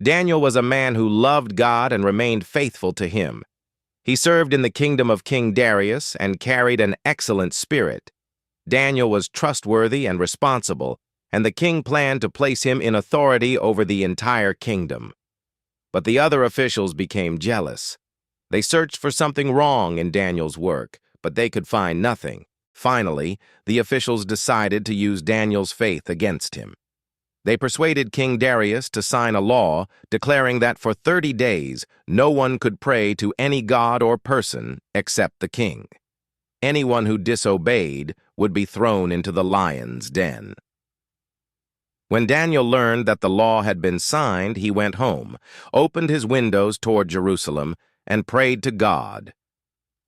Daniel was a man who loved God and remained faithful to him. He served in the kingdom of King Darius and carried an excellent spirit. Daniel was trustworthy and responsible, and the king planned to place him in authority over the entire kingdom. But the other officials became jealous. They searched for something wrong in Daniel's work, but they could find nothing. Finally, the officials decided to use Daniel's faith against him. They persuaded King Darius to sign a law declaring that for 30 days no one could pray to any god or person except the king. Anyone who disobeyed would be thrown into the lion's den. When Daniel learned that the law had been signed, he went home, opened his windows toward Jerusalem, and prayed to God,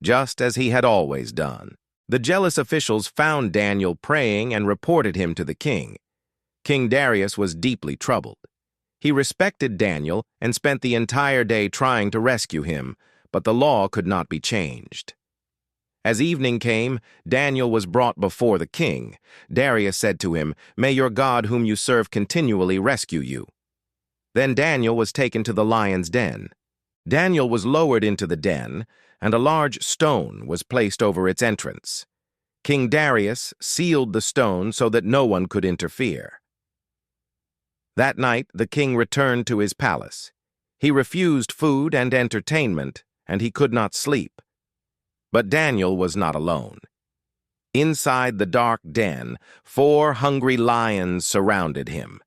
just as he had always done. The jealous officials found Daniel praying and reported him to the king. King Darius was deeply troubled. He respected Daniel and spent the entire day trying to rescue him, but the law could not be changed. As evening came, Daniel was brought before the king. Darius said to him, "May your God whom you serve continually rescue you." Then Daniel was taken to the lion's den. Daniel was lowered into the den, and a large stone was placed over its entrance. King Darius sealed the stone so that no one could interfere. That night, the king returned to his palace. He refused food and entertainment, and he could not sleep. But Daniel was not alone. Inside the dark den, 4 hungry lions surrounded him.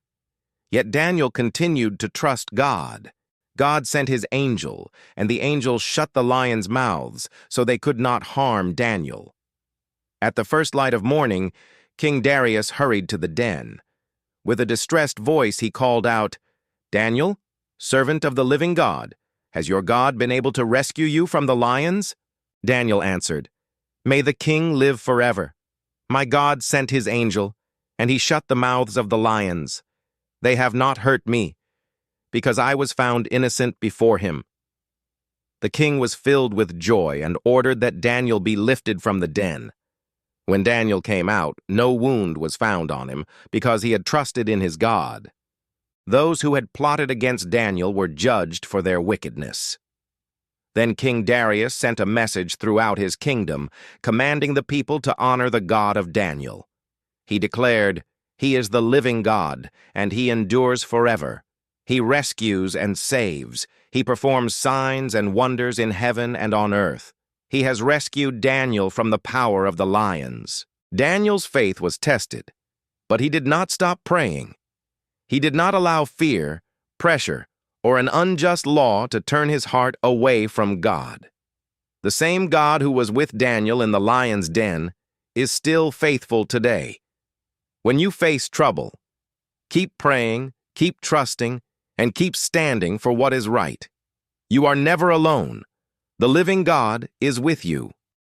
Yet Daniel continued to trust God. God sent his angel, and the angel shut the lions' mouths so they could not harm Daniel. At the first light of morning, King Darius hurried to the den. With a distressed voice, he called out, "Daniel, servant of the living God, has your God been able to rescue you from the lions?" Daniel answered, "May the king live forever. My God sent his angel, and he shut the mouths of the lions. They have not hurt me, because I was found innocent before him." The king was filled with joy and ordered that Daniel be lifted from the den. When Daniel came out, no wound was found on him, because he had trusted in his God. Those who had plotted against Daniel were judged for their wickedness. Then King Darius sent a message throughout his kingdom, commanding the people to honor the God of Daniel. He declared, "He is the living God, and he endures forever. He rescues and saves. He performs signs and wonders in heaven and on earth. He has rescued Daniel from the power of the lions." Daniel's faith was tested, but he did not stop praying. He did not allow fear, pressure, or an unjust law to turn his heart away from God. The same God who was with Daniel in the lion's den is still faithful today. When you face trouble, keep praying, keep trusting, and keep standing for what is right. You are never alone. The living God is with you.